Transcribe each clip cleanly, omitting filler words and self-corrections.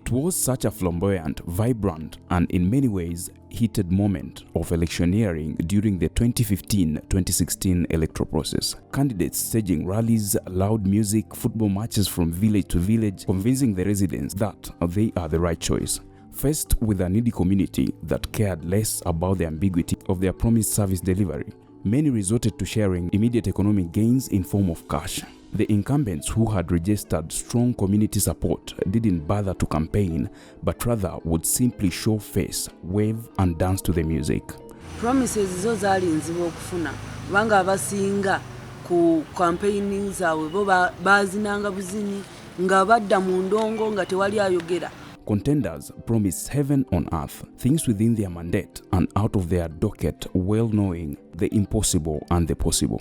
It was such a flamboyant, vibrant, and in many ways heated moment of electioneering during the 2015-2016 electoral process. Candidates staging rallies, loud music, football matches from village to village, convincing the residents that they are the right choice. Faced with a needy community that cared less about the ambiguity of their promised service delivery, many resorted to sharing immediate economic gains in form of cash. The incumbents who had registered strong community support didn't bother to campaign, but rather would simply show face, wave, and dance to the music. Promises zo zali nzibu okufuna banga abasinga ku campaigning zaabwe bo bazinanga buzini nga badda mu ndongo nga tewali ayogera. Contenders promised heaven on earth, things within their mandate and out of their docket, well knowing the impossible and the possible.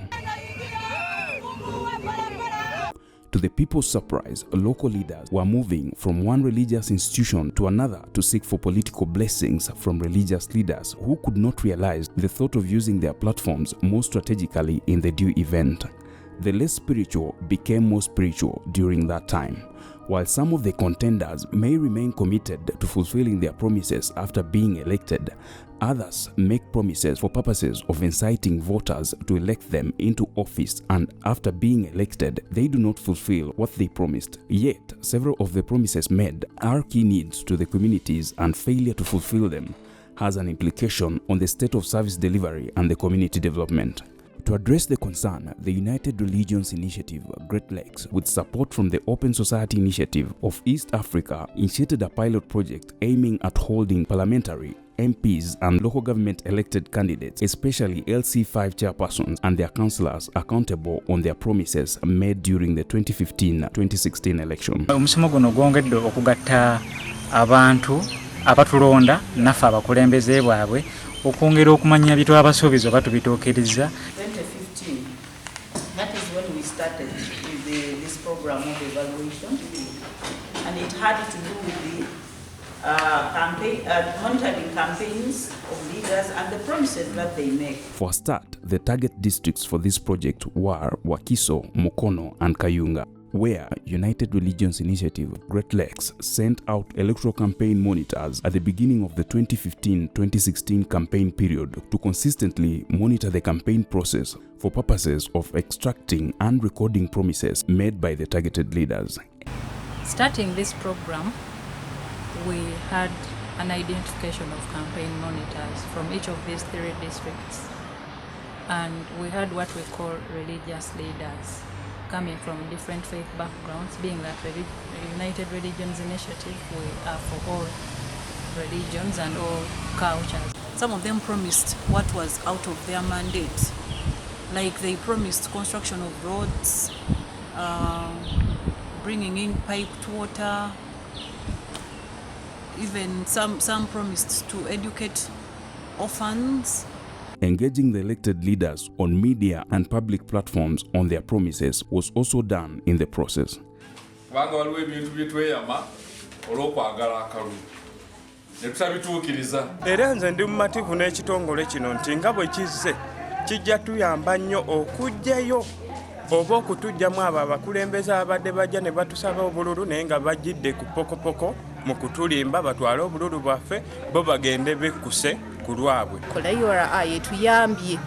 To the people's surprise, local leaders were moving from one religious institution to another to seek for political blessings from religious leaders who could not realize the thought of using their platforms more strategically in the due event. The less spiritual became more spiritual during that time. While some of the contenders may remain committed to fulfilling their promises after being elected, others make promises for purposes of inciting voters to elect them into office, and after being elected, they do not fulfill what they promised. Yet, several of the promises made are key needs to the communities, and failure to fulfill them has an implication on the state of service delivery and the community development. To address the concern, the United Religions Initiative, Great Lakes, with support from the Open Society Initiative of East Africa, initiated a pilot project aiming at holding parliamentary, MPs and local government elected candidates, especially LC5 chairpersons and their councillors, accountable on their promises made during the 2015-2016 election. Omusomo guno gwongedde okugatta abantu abatulonda naffe abakulembeze bwabwe okwongera okumanya bye twabasuubiza oba tubituukiriza. 2015, that is when we started with this program of evaluation, and it had to do with the monitoring campaigns of leaders and the promises that they make. For a start, the target districts for this project were Wakiso, Mukono, and Kayunga, where United Religions Initiative, Great Lakes, sent out electoral campaign monitors at the beginning of the 2015-2016 campaign period to consistently monitor the campaign process for purposes of extracting and recording promises made by the targeted leaders. Starting this program, we had an identification of campaign monitors from each of these 3 districts, and we had what we call religious leaders coming from different faith backgrounds. Being that the United Religions Initiative, we are for all religions and all cultures. Some of them promised what was out of their mandate, like they promised construction of roads, bringing in piped water. Even some promised to educate orphans. Engaging the elected leaders on media and public platforms on their promises was also done in the process. Era nze ndi mumativu n'ekitongole kino nti nga bwe kizze kijja tuyamba nnyo okujjayo oba okutujjamu abo abakulembeze abadde bajja ne batusaba obululu naye nga bajjidde ku pokopoko mu kutulimba batwale obululu bwaffe bo bagende bekkuse ku lwabwe. Kola URI etuyambye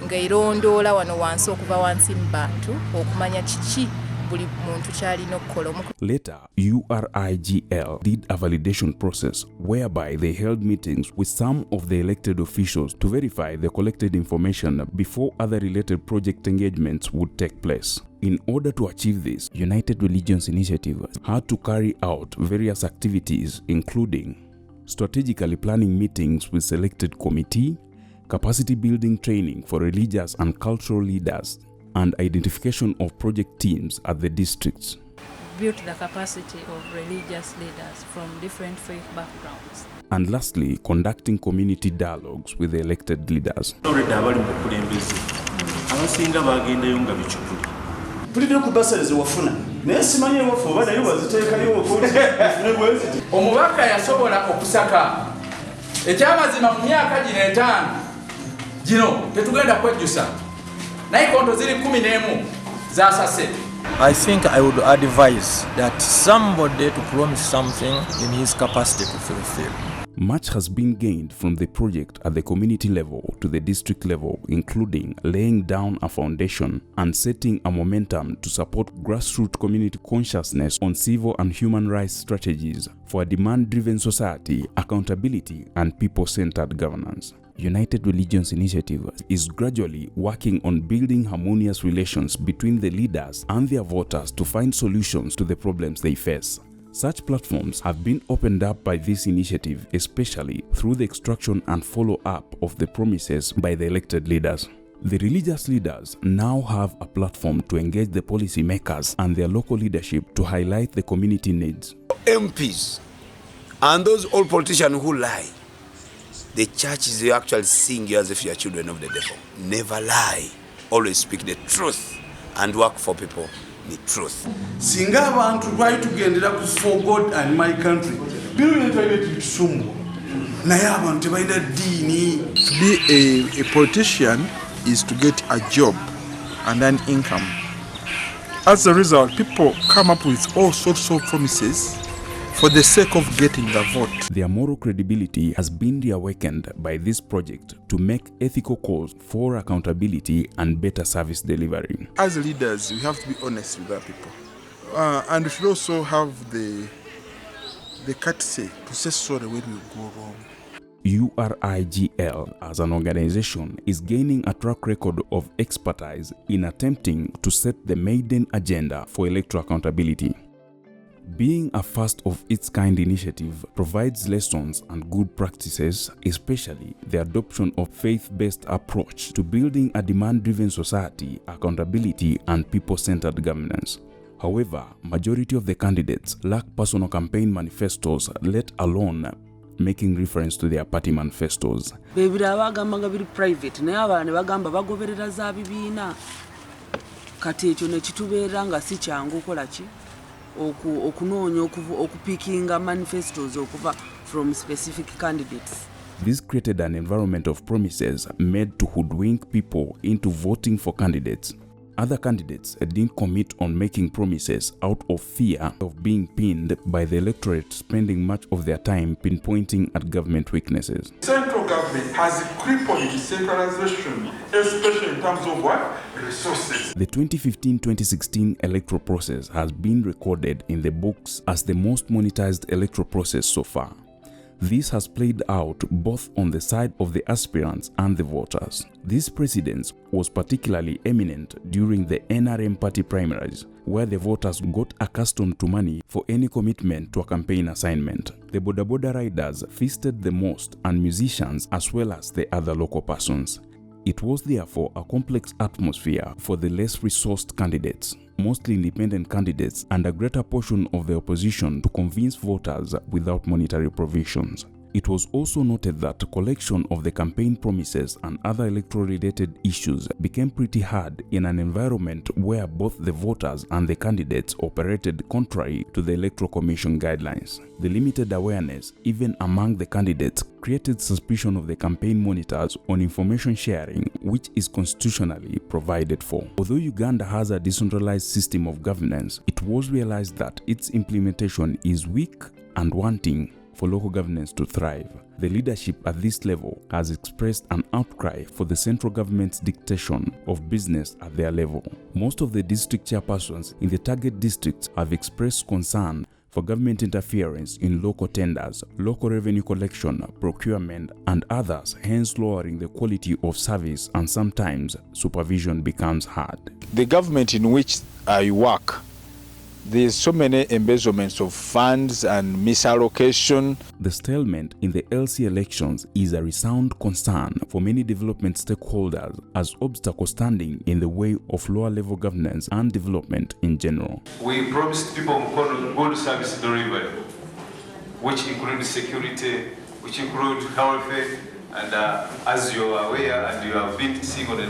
nga erondoola wano wansi okuva wansi mu bantu okumanya kiki buli muntu kyalina okukola. Later, URIGL did a validation process whereby they held meetings with some of the elected officials to verify the collected information before other related project engagements would take place. In order to achieve this, United Religions Initiative had to carry out various activities, including strategically planning meetings with selected committee, capacity building training for religious and cultural leaders, and identification of project teams at the districts. Built the capacity of religious leaders from different faith backgrounds. And lastly, conducting community dialogues with the elected leaders. Omubaka yasobola okusaka ekyamazima mu myaka gino 5 gino tetugenda kwejjusa naye konto ziri 11 zasase I think I would advise that somebody to promise something in his capacity to fulfill. Much has been gained from the project at the community level to the district level, including laying down a foundation and setting a momentum to support grassroots community consciousness on civil and human rights strategies for a demand-driven society, accountability, and people-centered governance. United Religions Initiative is gradually working on building harmonious relations between the leaders and their voters to find solutions to the problems they face. Such platforms have been opened up by this initiative, especially through the extraction and follow-up of the promises by the elected leaders. The religious leaders now have a platform to engage the policy makers and their local leadership to highlight the community needs. MPs and those old politicians who lie, the churches, they actually seeing you as if you are children of the devil. Never lie. Always speak the truth and work for people. The truth. Singa abantu twali tugendera ku for God and my country. Bino twali tusumu. Naye abantu tebalina ddiini. To be a politician is to get a job and an income. As a result, people come up with all sorts of promises for the sake of getting the vote. Their moral credibility has been reawakened by this project to make ethical calls for accountability and better service delivery. As leaders, we have to be honest with our people. And we should also have the courtesy to say sorry when we go wrong. URIGL as an organization is gaining a track record of expertise in attempting to set the maiden agenda for electoral accountability. Being a first-of-its-kind initiative provides lessons and good practices, especially the adoption of faith-based approach to building a demand-driven society, accountability, and people-centered governance. However, majority of the candidates lack personal campaign manifestos, let alone making reference to their party manifestos. Bebira bagamba biri private naye abaana bagamba bagoberera za bibiina. Kati ekyo ne kitubeera nga si kyangu kola ki? Okunoonya okupikinga manifestos okuva from specific candidates. This created an environment of promises made to hoodwink people into voting for candidates. Other candidates didn't commit on making promises out of fear of being pinned by the electorate, spending much of their time pinpointing at government weaknesses. Central government has crippled decentralization, especially in terms of what? Resources. The 2015-2016 electoral process has been recorded in the books as the most monetized electoral process so far. This has played out both on the side of the aspirants and the voters. This precedence was particularly eminent during the NRM party primaries, where the voters got accustomed to money for any commitment to a campaign assignment. The Boda Boda riders feasted the most, and musicians as well as the other local persons. It was therefore a complex atmosphere for the less resourced candidates, mostly independent candidates, and a greater portion of the opposition to convince voters without monetary provisions. It was also noted that collection of the campaign promises and other electoral-related issues became pretty hard in an environment where both the voters and the candidates operated contrary to the Electoral Commission guidelines. The limited awareness, even among the candidates, created suspicion of the campaign monitors on information sharing, which is constitutionally provided for. Although Uganda has a decentralized system of governance, it was realized that its implementation is weak and wanting for local governance to thrive. The leadership at this level has expressed an outcry for the central government's dictation of business at their level. Most of the district chairpersons in the target districts have expressed concern for government interference in local tenders, local revenue collection, procurement, and others, hence lowering the quality of service, and sometimes supervision becomes hard. The government in which I work, there's so many embezzlements of funds and misallocation. The stalemate in the LC elections is a resound concern for many development stakeholders, as obstacles standing in the way of lower level governance and development in general. We promised people Mukono good service delivery, which includes security, which include health, and as you are aware and you have been seeing on the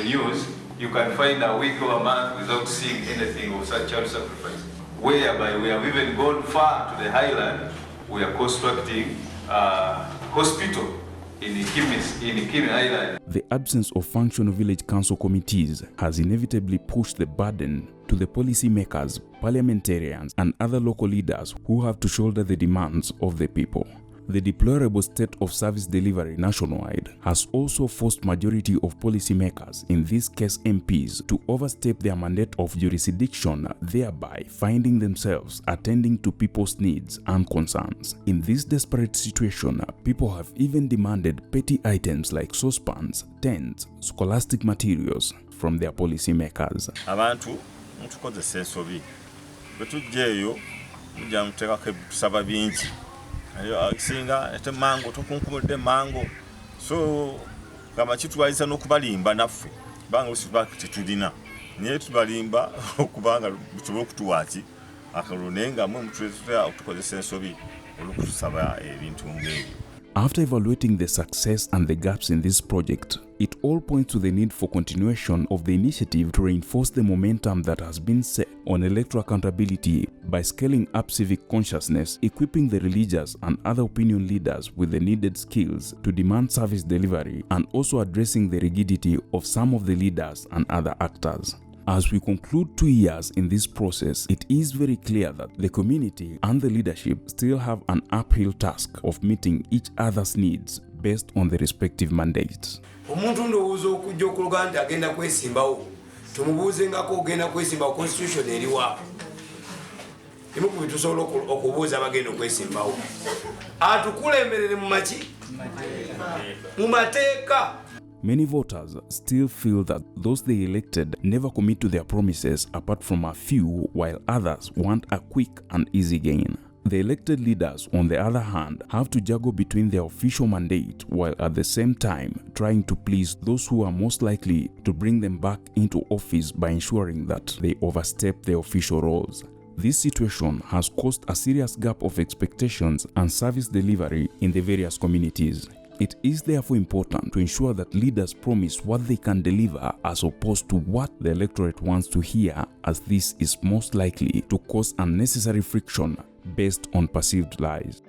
news, you can find a week or a month without seeing anything of such child sacrifice. Whereby we have even gone far to the highland, we are constructing a hospital in Kiri Island. The absence of functional village council committees has inevitably pushed the burden to the policymakers, parliamentarians, and other local leaders who have to shoulder the demands of the people. The deplorable state of service delivery nationwide has also forced majority of policymakers, in this case MPs, to overstep their mandate of jurisdiction, thereby finding themselves attending to people's needs and concerns. In this desperate situation, people have even demanded petty items like saucepans, tents, scholastic materials from their policymakers. Abantu mutukozesa ensobi bwe tujjeeyo mujja muteekako ebisaba bingi singa ate mango tokunkumulidde mango so kama kitwaliza n'okubalimba naffe kubanga olusiba tetulina naye tubalimba okubanga tusobola okutuwaaki akalulu naye nga mwe mutuleta okutukozesa ensobi olw'okutusaba ebintu ng'ebyo. After evaluating the success and the gaps in this project, it all points to the need for continuation of the initiative to reinforce the momentum that has been set on electoral accountability by scaling up civic consciousness, equipping the religious and other opinion leaders with the needed skills to demand service delivery, and also addressing the rigidity of some of the leaders and other actors. As we conclude 2 years in this process, it is very clear that the community and the leadership still have an uphill task of meeting each other's needs based on the respective mandates. Omuntu ndowooza okujja okuluga nti agenda kwesimbawo tumubuuze ngako ogenda kwesimbawo constitution eriwa emu ku bitusobola okubuuza abagenda okwesimbawo atukulemberere mu maki mu mateeka. Many voters still feel that those they elected never commit to their promises apart from a few, while others want a quick and easy gain. The elected leaders, on the other hand, have to juggle between their official mandate while at the same time trying to please those who are most likely to bring them back into office by ensuring that they overstep their official roles. This situation has caused a serious gap of expectations and service delivery in the various communities. It is therefore important to ensure that leaders promise what they can deliver as opposed to what the electorate wants to hear, as this is most likely to cause unnecessary friction based on perceived lies.